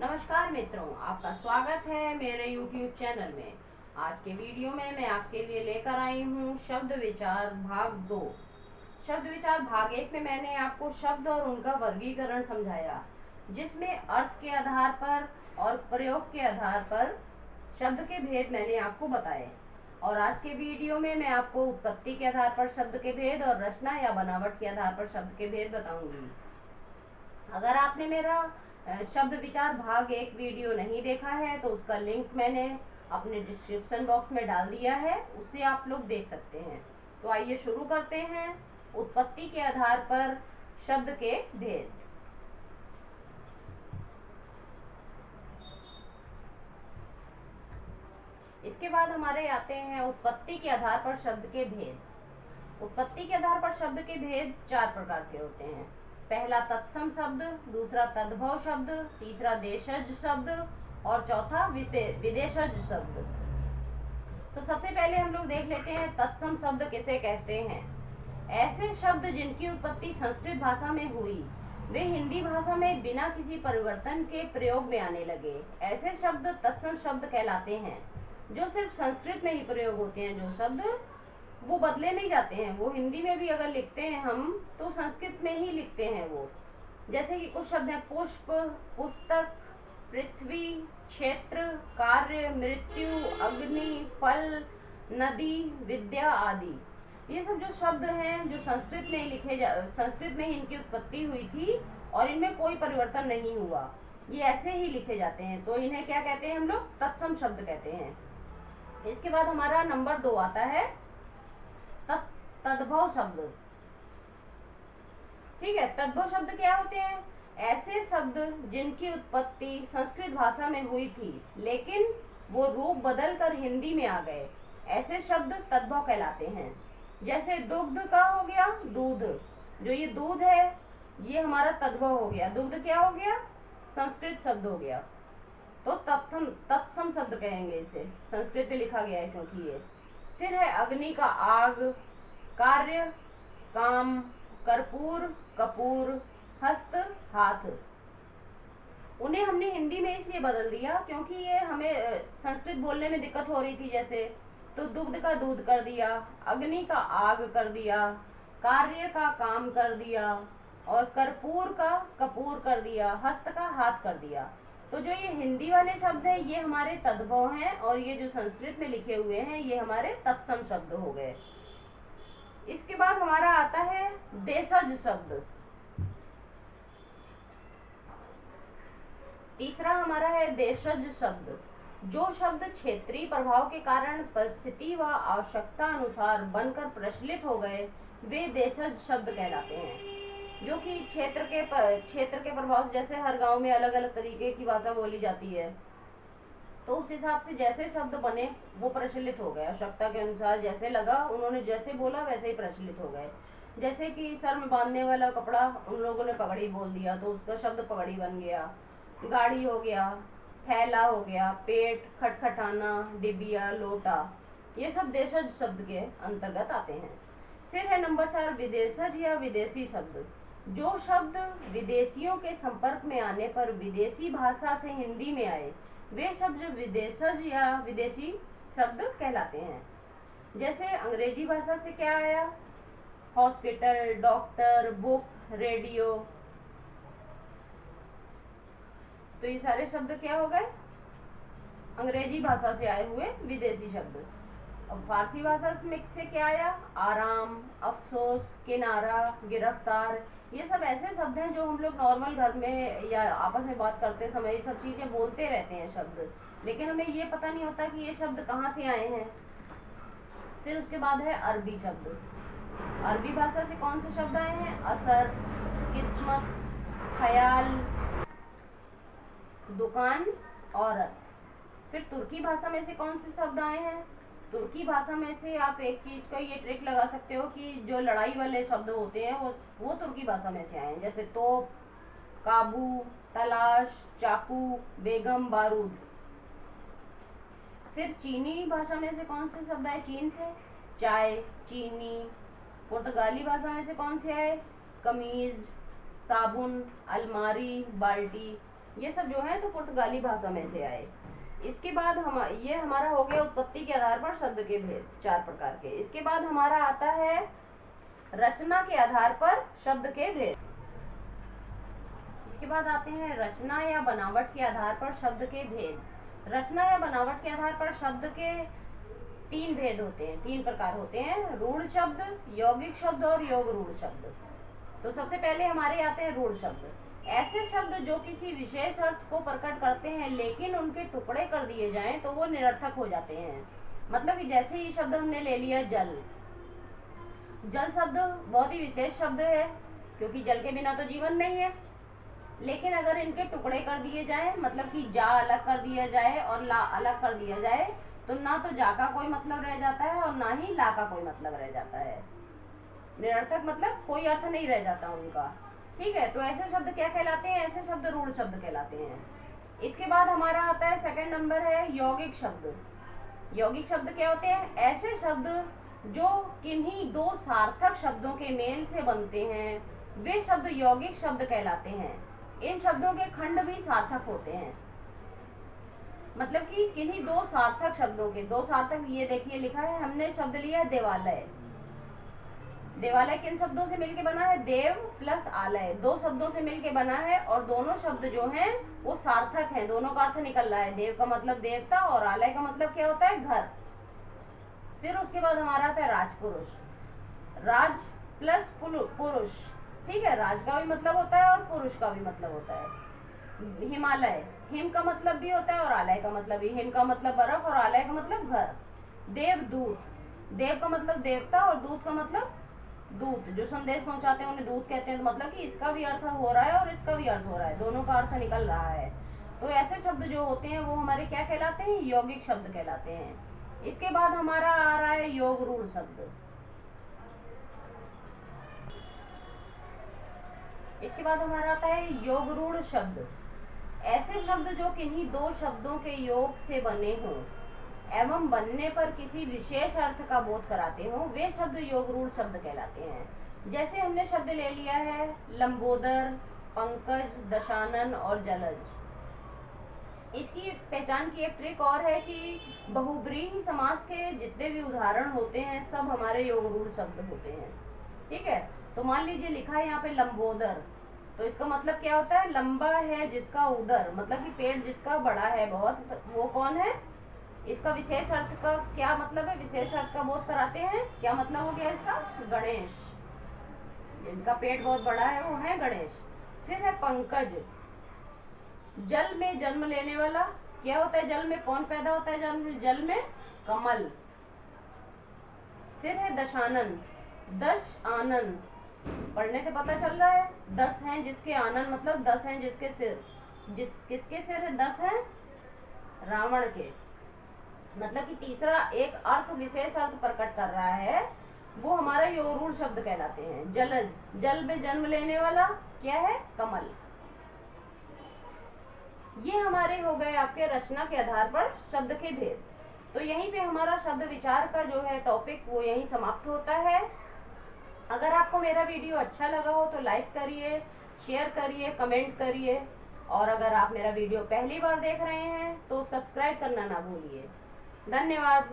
नमस्कार मित्रों, आपका स्वागत है मेरे YouTube चैनल में। आज के वीडियो में मैं आपके लिए लेकर आई हूँ शब्द विचार भाग 2। शब्द विचार भाग 1 में मैंने आपको शब्द और उनका वर्गीकरण समझाया, जिसमें अर्थ के आधार पर और प्रयोग के आधार पर शब्द के भेद मैंने आपको बताए। और आज के वीडियो में मैं आपको उत्पत्ति के आधार पर शब्द के भेद और रचना या बनावट के आधार पर शब्द के भेद बताऊंगी। अगर आपने मेरा शब्द विचार भाग 1 वीडियो नहीं देखा है तो उसका लिंक मैंने अपने डिस्क्रिप्शन बॉक्स में डाल दिया है, उससे आप लोग देख सकते हैं। तो आइए शुरू करते हैं उत्पत्ति के आधार पर शब्द के भेद। इसके बाद हमारे आते हैं उत्पत्ति के आधार पर शब्द के भेद। उत्पत्ति के आधार पर शब्द के भेद 4 प्रकार के होते हैं। पहला तत्सम शब्द, दूसरा तद्भव शब्द, तीसरा देशज शब्द और चौथा विदेशज शब्द। तो सबसे पहले हम लोग देख लेते हैं तत्सम शब्द किसे कहते हैं। ऐसे शब्द जिनकी उत्पत्ति संस्कृत भाषा में हुई, वे हिंदी भाषा में बिना किसी परिवर्तन के प्रयोग में आने लगे। ऐसे शब्द तत्सम शब्द कहलाते हैं, जो सिर्फ संस्कृत में ही प्रयोग होते हैं। जो शब्द वो बदले नहीं जाते हैं, वो हिंदी में भी अगर लिखते हैं हम तो संस्कृत में ही लिखते हैं वो। जैसे कि कुछ शब्द हैं पुष्प, पुस्तक, पृथ्वी, क्षेत्र, कार्य, मृत्यु, अग्नि, फल, नदी, विद्या आदि। ये सब जो शब्द हैं जो संस्कृत में संस्कृत में ही इनकी उत्पत्ति हुई थी और इनमें कोई परिवर्तन नहीं हुआ, ये ऐसे ही लिखे जाते हैं, तो इन्हें क्या कहते हैं हम लोग? तत्सम शब्द कहते हैं। इसके बाद हमारा नंबर 2 आता है तद्भव शब्द। ठीक है, तद्भव शब्द क्या होते हैं? ऐसे शब्द जिनकी उत्पत्ति संस्कृत भाषा में हुई थी लेकिन वो रूप बदल कर हिंदी में आ गए, ऐसे शब्द तद्भव कहलाते हैं। जैसे दुग्ध का हो गया दूध, जो ये दूध है ये हमारा तद्भव हो गया। दुग्ध क्या हो गया? संस्कृत शब्द हो गया, तो तत्सम शब्द कहेंगे इसे। संस्कृत में लिखा गया है क्योंकि ये। फिर है अग्नि का आग, कार्य काम, कर्पूर कपूर, हस्त हाथ। उन्हें हमने हिंदी में इसलिए बदल दिया क्योंकि ये हमें संस्कृत बोलने में दिक्कत हो रही थी। जैसे तो दुग्ध का दूध कर दिया, अग्नि का आग कर दिया, कार्य का काम कर दिया और कर्पूर का कपूर कर दिया, हस्त का हाथ कर दिया। तो जो ये हिंदी वाले शब्द हैं ये हमारे तद्भव हैं और ये जो संस्कृत में लिखे हुए हैं ये हमारे तत्सम शब्द हो गए। इसके बाद हमारा आता है देशज शब्द। तीसरा हमारा है देशज शब्द। जो शब्द क्षेत्रीय प्रभाव के कारण परिस्थिति व आवश्यकता अनुसार बनकर प्रचलित हो गए वे देशज शब्द कहलाते हैं। जो कि क्षेत्र के प्रभाव, जैसे हर गांव में अलग अलग तरीके की भाषा बोली जाती है, तो उस हिसाब से जैसे शब्द बने वो प्रचलित हो गए। आवश्यकता के अनुसार जैसे लगा, उन्होंने जैसे बोला वैसे ही प्रचलित हो गए। जैसे कि सर में बांधने वाला कपड़ा उन लोगों ने पगड़ी बोल दिया तो उसका शब्द पगड़ी बन गया। गाड़ी हो गया, थैला हो गया, पेट, खटखटाना, डिबिया, लोटा, ये सब देशज शब्द के अंतर्गत आते हैं। फिर है नंबर 4 विदेशज या विदेशी शब्द। जो शब्द विदेशियों के संपर्क में आने पर विदेशी भाषा से हिंदी में आए वे शब्द विदेशज या विदेशी शब्द कहलाते हैं। जैसे अंग्रेजी भाषा से क्या आया? हॉस्पिटल, डॉक्टर, बुक, रेडियो, तो ये सारे शब्द क्या हो गए? अंग्रेजी भाषा से आए हुए विदेशी शब्द। अब फारसी भाषा में से क्या आया? आराम, अफसोस, किनारा, गिरफ्तार, ये सब ऐसे शब्द हैं जो हम लोग नॉर्मल घर में या आपस में बात करते समय ये सब चीजें बोलते रहते हैं शब्द, लेकिन हमें ये पता नहीं होता कि ये शब्द कहाँ से आए हैं। फिर उसके बाद है अरबी शब्द। अरबी भाषा से कौन से शब्द आए हैं? असर, किस्मत, ख्याल, दुकान, औरत। फिर तुर्की भाषा में से कौन से शब्द आए हैं? तुर्की भाषा में से आप एक चीज का ये ट्रिक लगा सकते हो कि जो लड़ाई वाले शब्द होते हैं वो तुर्की भाषा में से आए हैं। जैसे तोप, काबू, तलाश, चाकू, बेगम, बारूद। फिर चीनी भाषा में से कौन से शब्द आए? चीन से चाय, चीनी। पुर्तगाली भाषा में से कौन से आए? कमीज, साबुन, अलमारी, बाल्टी। ये सब जो है तो पुर्तगाली भाषा में से आए। इसके बाद ये हमारा हो गया उत्पत्ति के आधार पर शब्द के भेद 4 प्रकार के। इसके बाद हमारा आता है रचना के आधार पर शब्द के भेद। इसके बाद आते हैं रचना या बनावट के आधार पर शब्द के भेद। रचना या बनावट के आधार पर शब्द के 3 भेद होते हैं, 3 प्रकार होते हैं, रूढ़ शब्द, यौगिक शब्द और योग रूढ़ शब्द। तो सबसे पहले हमारे आते हैं रूढ़ शब्द। ऐसे शब्द जो किसी विशेष अर्थ को प्रकट करते हैं लेकिन उनके टुकड़े कर दिए जाएं तो वो निरर्थक हो जाते हैं। मतलब कि जैसे ही शब्द हमने ले लिया जल। जल शब्द बहुत ही विशेष शब्द है क्योंकि जल के बिना तो जीवन नहीं है। लेकिन अगर इनके टुकड़े कर दिए जाएं, मतलब कि जा अलग कर दिया जाए और ला अलग कर दिया जाए, तो ना तो जा का कोई मतलब रह जाता है और ना ही ला का कोई मतलब रह जाता है। निरर्थक मतलब कोई अर्थ नहीं रह जाता उनका। ठीक है, तो ऐसे शब्द क्या कहलाते हैं? ऐसे शब्द रूढ़ शब्द कहलाते हैं। इसके बाद हमारा आता है सेकंड नंबर है यौगिक शब्द। यौगिक शब्द क्या होते हैं? ऐसे शब्द जो किन्हीं 2 सार्थक शब्दों के मेल से बनते हैं वे शब्द यौगिक शब्द कहलाते हैं। इन शब्दों के खंड भी सार्थक होते हैं। मतलब कि किन्हीं 2 सार्थक शब्दों के 2 सार्थक, ये देखिए लिखा है हमने शब्द लिया है देवालय। देवालय किन शब्दों से मिलके बना है? देव प्लस आलय, 2 शब्दों से मिलके बना है और दोनों शब्द जो हैं वो सार्थक हैं, दोनों का अर्थ निकल रहा है। देव का मतलब देवता और आलय का मतलब क्या होता है? घर। फिर उसके बाद हमारा आता है राजपुरुष। राज प्लस पुरुष, ठीक है, राज का भी मतलब होता है और पुरुष का भी मतलब होता है। हिमालय, हिम का मतलब भी होता है और आलय का मतलब भी। हिम का मतलब बर्फ और आलय का मतलब घर। देवदूत, देव का मतलब देवता और दूत का मतलब दूत, जो संदेश पहुंचाते हैं उन्हें दूत कहते हैं। तो मतलब कि इसका भी अर्थ हो रहा है और इसका भी अर्थ हो रहा है, दोनों का अर्थ निकल रहा है। तो ऐसे शब्द जो होते हैं वो हमारे क्या कहलाते हैं? यौगिक शब्द कहलाते हैं। इसके बाद हमारा आ रहा है योग रूढ़ शब्द। इसके बाद हमारा आता है योग रूढ़ शब्द। ऐसे शब्द जो किन्हीं 2 शब्दों के योग से बने हों एवं बनने पर किसी विशेष अर्थ का बोध कराते हों वे शब्द योग रूढ़ शब्द कहलाते हैं। जैसे हमने शब्द ले लिया है लंबोदर, पंकज, दशानन और जलज। इसकी पहचान की एक ट्रिक और है कि बहुब्रीहि समास के जितने भी उदाहरण होते हैं सब हमारे योग रूढ़ शब्द होते हैं। ठीक है, तो मान लीजिए लिखा है यहाँ पे लंबोदर, तो इसका मतलब क्या होता है? लंबा है जिसका उदर, मतलब कि पेट जिसका बड़ा है बहुत, वो कौन है? इसका विशेष अर्थ का क्या मतलब है? विशेष अर्थ का बोध कराते हैं। क्या मतलब हो गया इसका? गणेश। जिनका पेट बहुत बड़ा है वो है गणेश। फिर है पंकज, जल में जन्म लेने वाला। क्या होता है? जल में कौन पैदा होता है? जल में कमल। फिर है दशानन, 10 आनन, पढ़ने से पता चल रहा है 10 हैं जिसके आनन, मतलब 10 हैं जिसके सिर। किसके सिर है? 10 हैं रावण के। मतलब कि तीसरा एक अर्थ, विशेष अर्थ प्रकट कर रहा है, वो हमारा योग रूढ़ शब्द कहलाते हैं। जलज, जल में जन्म लेने वाला, क्या है? कमल। ये हमारे हो गए आपके रचना के आधार पर शब्द के भेद। तो यहीं पे हमारा शब्द विचार का जो है टॉपिक वो यहीं समाप्त होता है। अगर आपको मेरा वीडियो अच्छा लगा हो तो लाइक करिए, शेयर करिए, कमेंट करिए, और अगर आप मेरा वीडियो पहली बार देख रहे हैं तो सब्सक्राइब करना ना भूलिए। धन्यवाद।